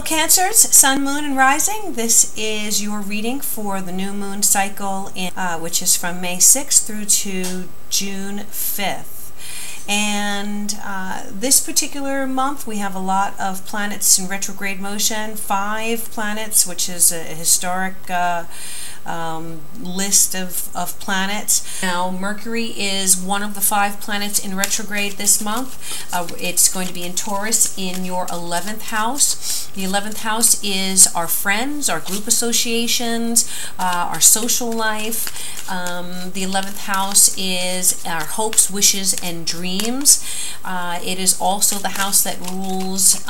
Cancers, Sun, Moon, and Rising. This is your reading for the new moon cycle, which is from May 6th through to June 5th. And this particular month we have a lot of planets in retrograde motion, 5 planets, which is a historic list of planets. Now Mercury is one of the 5 planets in retrograde this month. It's going to be in Taurus in your 11th house. The 11th house is our friends, our group associations, our social life. The 11th house is our hopes, wishes, and dreams. It is also the house that rules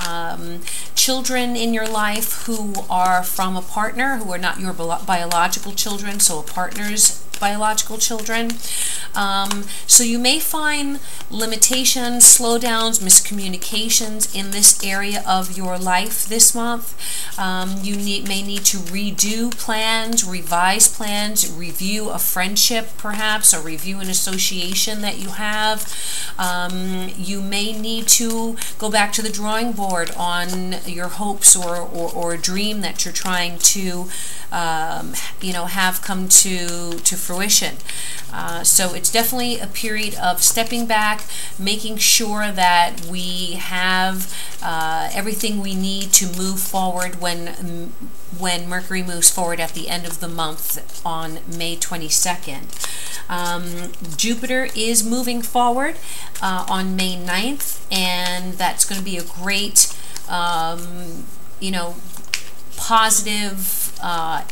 children in your life who are from a partner, who are not your biological children, so a partner's biological children. So you may find limitations, slowdowns, miscommunications in this area of your life this month. You may need to redo plans, revise plans, review a friendship perhaps, or review an association that you have. You may need to go back to the drawing board on your hopes or a dream that you're trying to have come to fruition. So it's definitely a period of stepping back, making sure that we have everything we need to move forward when Mercury moves forward at the end of the month on May 22nd. Jupiter is moving forward on May 9th, and that's going to be a great positive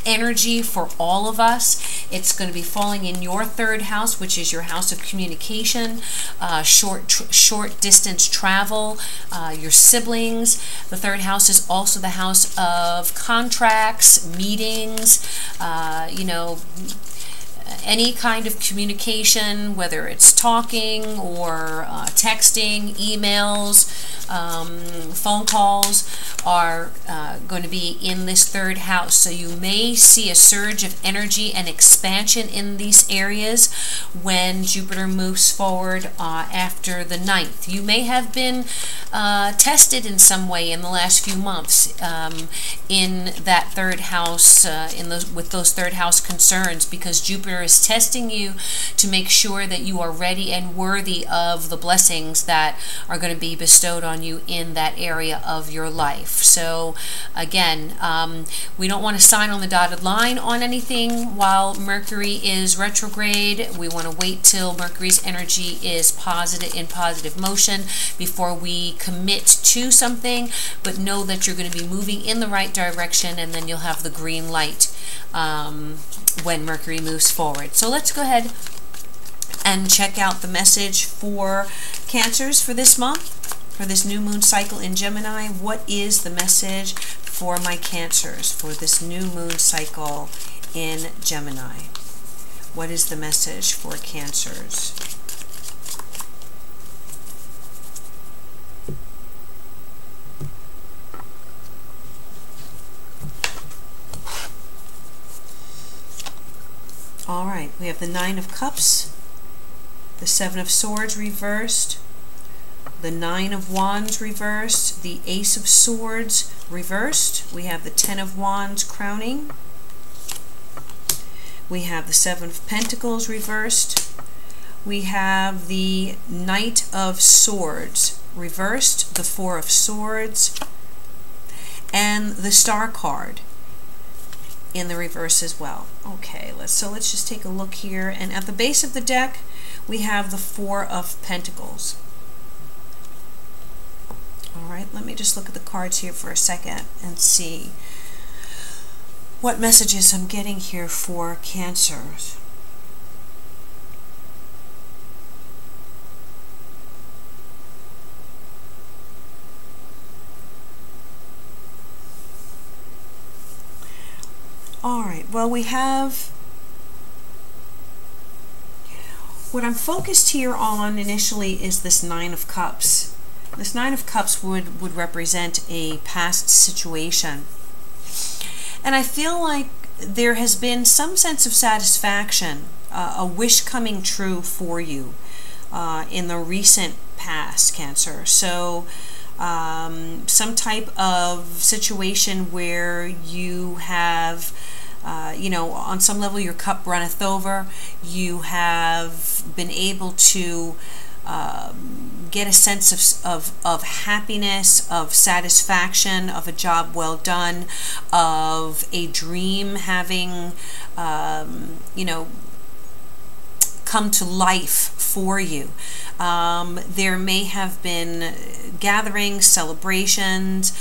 energy for all of us. It's going to be falling in your 3rd house, which is your house of communication, short distance travel, your siblings. The 3rd house is also the house of contracts, meetings, any kind of communication, whether it's talking or texting, emails, phone calls, are going to be in this 3rd house. So you may see a surge of energy and expansion in these areas when Jupiter moves forward after the 9th. You may have been tested in some way in the last few months in that 3rd house, with those 3rd house concerns, because Jupiter is testing you to make sure that you are ready and worthy of the blessings that are going to be bestowed on you in that area of your life. So again, we don't want to sign on the dotted line on anything while Mercury is retrograde. We want to wait till Mercury's energy is in positive motion before we commit to something, but know that you're going to be moving in the right direction, and then you'll have the green light when Mercury moves forward. So let's go ahead and check out the message for Cancers for this month, for this new moon cycle in Gemini. What is the message for my Cancers for this new moon cycle in Gemini? What is the message for Cancers? All right, we have the 9 of Cups, the 7 of Swords reversed, the 9 of Wands reversed, the Ace of Swords reversed. We have the 10 of Wands crowning. We have the 7 of Pentacles reversed. We have the Knight of Swords reversed, the 4 of Swords, and the Star card in the reverse as well. Okay, let's just take a look here, and at the base of the deck we have the 4 of Pentacles. All right, let me just look at the cards here for a second and see what messages I'm getting here for Cancers. All right, well, we have, what I'm focused here on initially is this 9 of Cups. This 9 of Cups would represent a past situation. And I feel like there has been some sense of satisfaction, a wish coming true for you in the recent past, Cancer. So some type of situation where you have, you know, on some level your cup runneth over. You have been able to get a sense of happiness, of satisfaction, of a job well done, of a dream having, you know, come to life for you. There may have been gatherings, celebrations,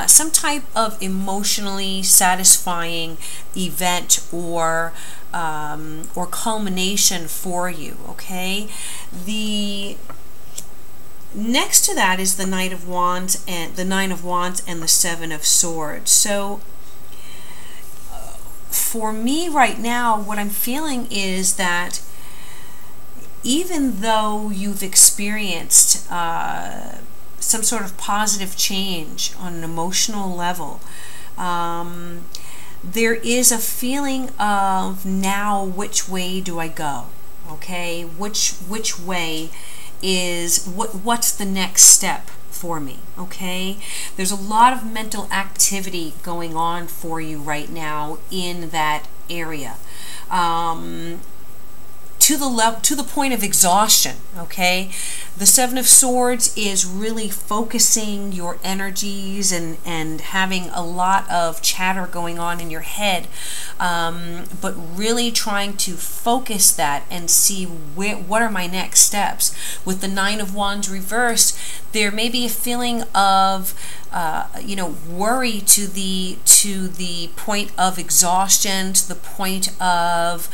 some type of emotionally satisfying event or culmination for you, okay? The next to that is the Knight of Wands and the Nine of Wands and the Seven of Swords. So for me right now, what I'm feeling is that even though you've experienced some sort of positive change on an emotional level, there is a feeling of, now which way do I go? Okay, which way is, what's the next step for me? Okay, there's a lot of mental activity going on for you right now in that area. To the point of exhaustion, okay? The Seven of Swords is really focusing your energies and having a lot of chatter going on in your head, but really trying to focus that and see what are my next steps. With the Nine of Wands reversed, there may be a feeling of you know, worry to the point of exhaustion, to the point of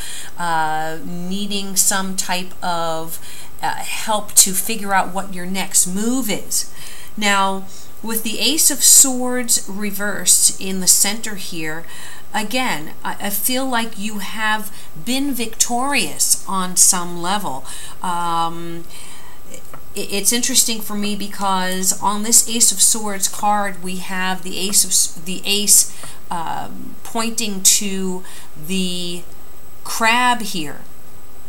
needing some type of help to figure out what your next move is. Now, with the Ace of Swords reversed in the center here, again, I feel like you have been victorious on some level. It's interesting for me because on this Ace of Swords card we have the ace pointing to the crab here,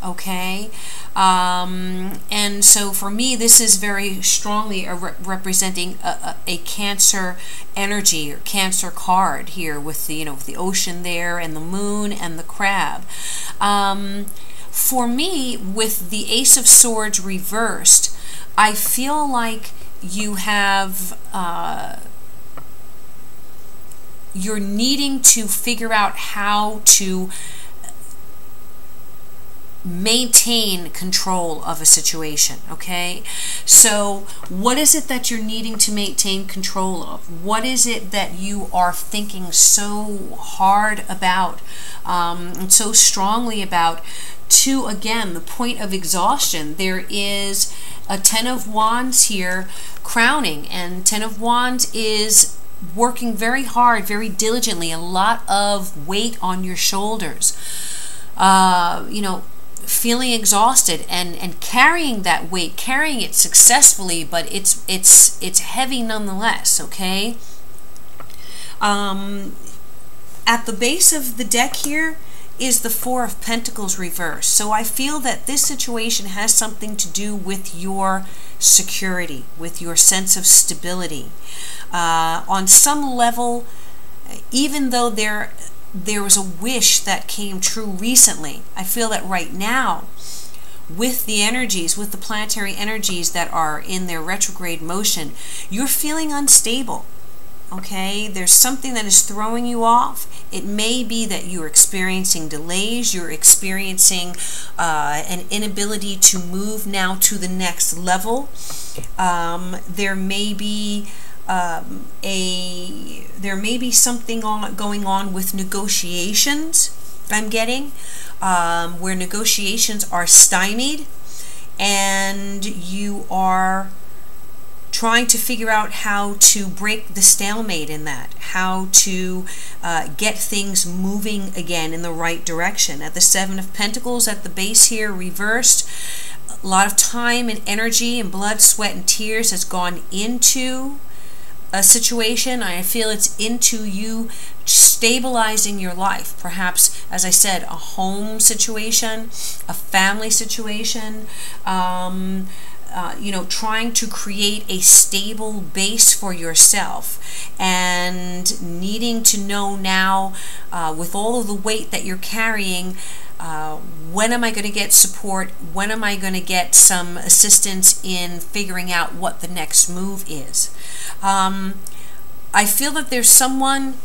okay? And so for me this is very strongly representing a Cancer energy or Cancer card here with the, you know, with the ocean there and the moon and the crab. For me, with the Ace of Swords reversed, I feel like you have, you're needing to figure out how to maintain control of a situation, okay? So what is it that you're needing to maintain control of? What is it that you are thinking so hard about and so strongly about, to, again, the point of exhaustion? There is a Ten of Wands here crowning, and Ten of Wands is working very hard, very diligently, a lot of weight on your shoulders, you know, feeling exhausted and carrying that weight, carrying it successfully, but it's heavy nonetheless, okay? At the base of the deck here is the Four of Pentacles reversed. So I feel that this situation has something to do with your security, with your sense of stability. On some level, even though there was a wish that came true recently, I feel that right now, with the energies, with the planetary energies that are in their retrograde motion, you're feeling unstable. Okay, there's something that is throwing you off. It may be that you're experiencing delays, you're experiencing an inability to move now to the next level. There may be something going on with negotiations, I'm getting, where negotiations are stymied and you are trying to figure out how to break the stalemate in that, how to get things moving again in the right direction. At the Seven of Pentacles at the base here, reversed, a lot of time and energy and blood, sweat, and tears has gone into a situation. I feel it's into you stabilizing your life. Perhaps, as I said, a home situation, a family situation, trying to create a stable base for yourself, and needing to know now, with all of the weight that you're carrying, when am I going to get support? When am I going to get some assistance in figuring out what the next move is? I feel that there's someone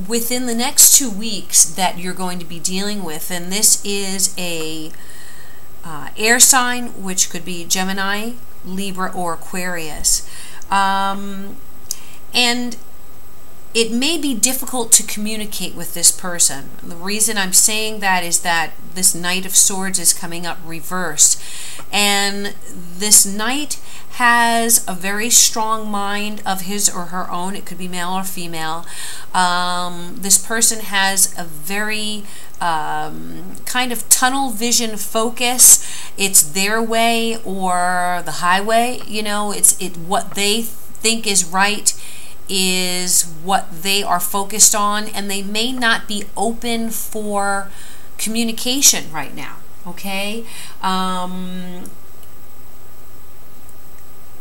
within the next 2 weeks that you're going to be dealing with, and this is a air sign, which could be Gemini, Libra, or Aquarius. And it may be difficult to communicate with this person. The reason I'm saying that is that this Knight of Swords is coming up reversed. And this Knight has a very strong mind of his or her own. It could be male or female. This person has a very kind of tunnel vision focus. It's their way or the highway. What they think is right is what they are focused on, and they may not be open for communication right now. Okay.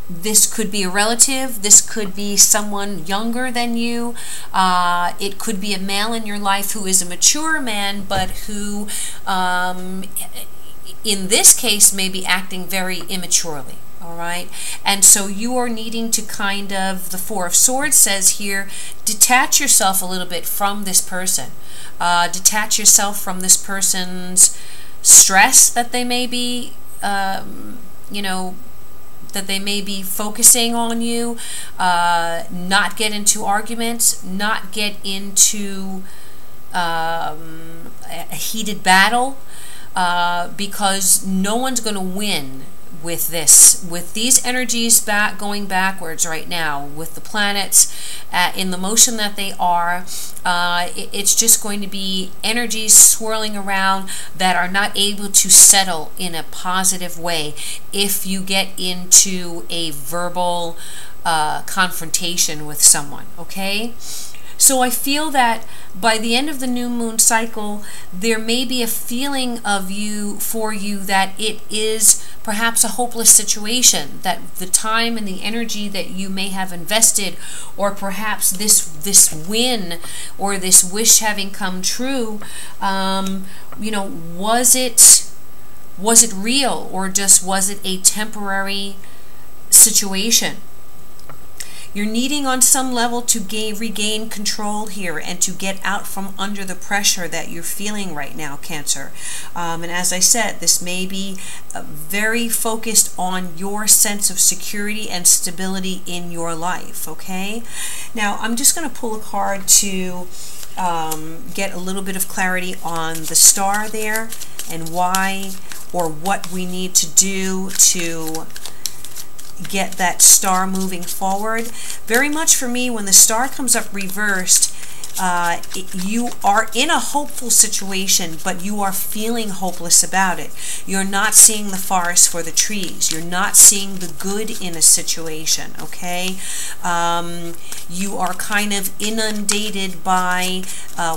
This could be a relative. This could be someone younger than you. It could be a male in your life who is a mature man, but who, in this case, may be acting very immaturely. All right. And so you are needing to kind of, the Four of Swords says here, detach yourself a little bit from this person. Detach yourself from this person's stress that they may be, that they may be focusing on you, not get into arguments, not get into a heated battle, because no one's going to win with this. With these energies going backwards right now, with the planets in the motion that they are, it's just going to be energies swirling around that are not able to settle in a positive way if you get into a verbal confrontation with someone. Okay. So I feel that by the end of the new moon cycle, there may be a feeling for you that it is perhaps a hopeless situation, that the time and the energy that you may have invested, or perhaps this win or this wish having come true, was it real, or just was it a temporary situation? You're needing on some level to regain control here and to get out from under the pressure that you're feeling right now, Cancer. And as I said, this may be very focused on your sense of security and stability in your life, okay? Now, I'm just going to pull a card to get a little bit of clarity on the star there and why or what we need to do to get that star moving forward. Very much for me, when the star comes up reversed, you are in a hopeful situation, but you are feeling hopeless about it. You're not seeing the forest for the trees. You're not seeing the good in a situation, okay? You are kind of inundated by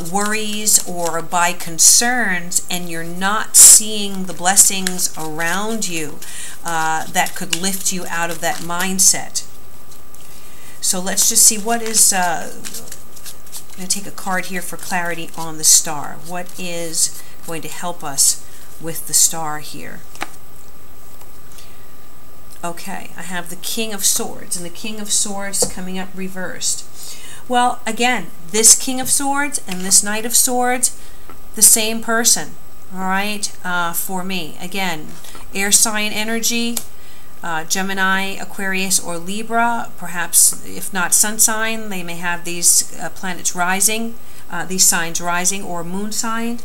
worries or by concerns, and you're not seeing the blessings around you that could lift you out of that mindset. So let's just see what is... I'm going to take a card here for clarity on the star. What is going to help us with the star here? Okay, I have the King of Swords, and the King of Swords coming up reversed. Well, again, this King of Swords and this Knight of Swords, the same person, all right, for me. Again, air sign energy, Gemini, Aquarius, or Libra. Perhaps, if not sun sign, they may have these planets rising, these signs rising, or moon sign.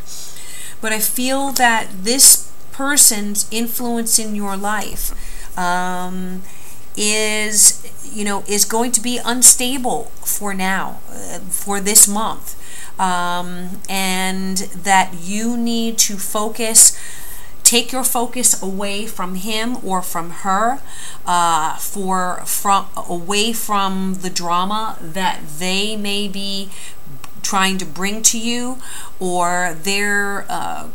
But I feel that this person's influence in your life is going to be unstable for now, for this month, and that you need to focus. Take your focus away from him or from her, away from the drama that they may be trying to bring to you, or their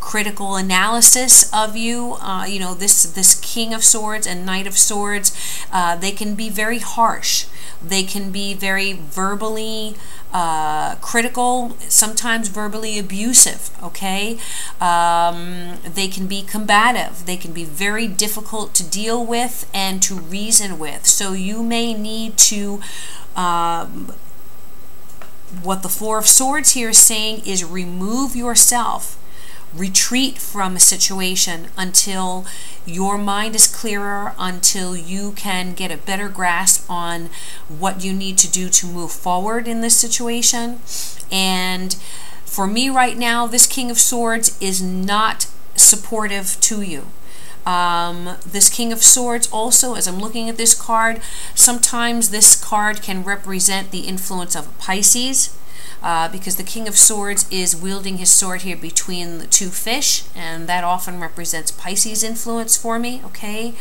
critical analysis of you. You know, this King of Swords and Knight of Swords, they can be very harsh. They can be very verbally critical, sometimes verbally abusive, okay? They can be combative. They can be very difficult to deal with and to reason with. So you may need to, what the Four of Swords here is saying is remove yourself. Retreat from a situation until your mind is clearer, until you can get a better grasp on what you need to do to move forward in this situation. And for me right now, this King of Swords is not supportive to you. This King of Swords also, as I'm looking at this card, sometimes this card can represent the influence of a Pisces. Because the King of Swords is wielding his sword here between the two fish, and that often represents Pisces influence for me, okay?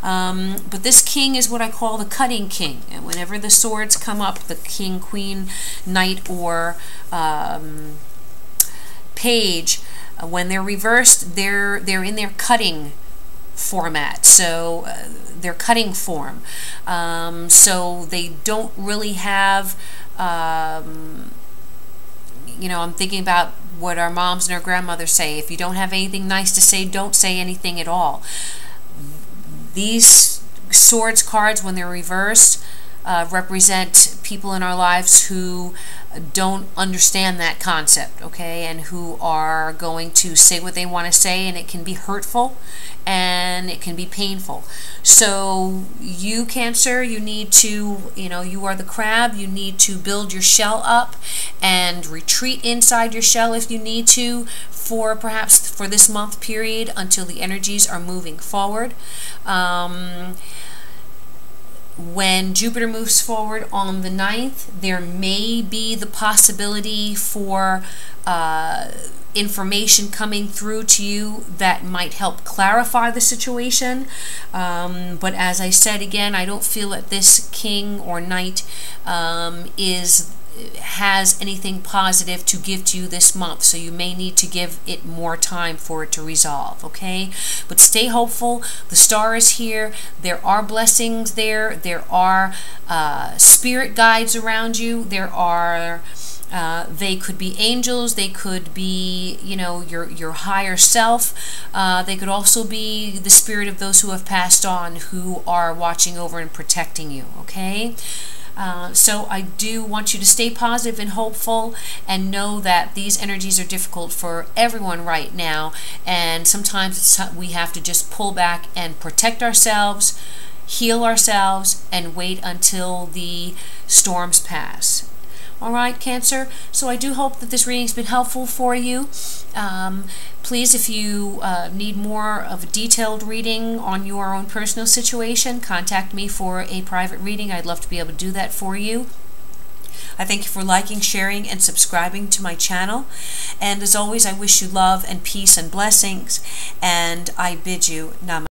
But this king is what I call the cutting king, and whenever the swords come up, the king, queen, knight, or page, when they're reversed, they're in their cutting format, so their cutting form. So they don't really have you know, I'm thinking about what our moms and our grandmothers say. If you don't have anything nice to say, don't say anything at all. These swords cards, when they're reversed, represent people in our lives who don't understand that concept, okay, and who are going to say what they want to say, and it can be hurtful and it can be painful. So you, Cancer, you need to, you know, you are the crab, you need to build your shell up and retreat inside your shell if you need to, for perhaps for this month period until the energies are moving forward. When Jupiter moves forward on the 9th, there may be the possibility for information coming through to you that might help clarify the situation. But as I said again, I don't feel that this king or knight has anything positive to give to you this month, so you may need to give it more time for it to resolve, okay? But stay hopeful. The star is here. There are blessings there. There are spirit guides around you. There are they could be angels, they could be, you know, your higher self. They could also be the spirit of those who have passed on, who are watching over and protecting you, okay? So I do want you to stay positive and hopeful, and know that these energies are difficult for everyone right now, and sometimes we have to just pull back and protect ourselves, heal ourselves, and wait until the storms pass. Alright, Cancer, so I do hope that this reading's been helpful for you. Please, if you need more of a detailed reading on your own personal situation, contact me for a private reading. I'd love to be able to do that for you. I thank you for liking, sharing, and subscribing to my channel. And as always, I wish you love and peace and blessings, and I bid you namaste.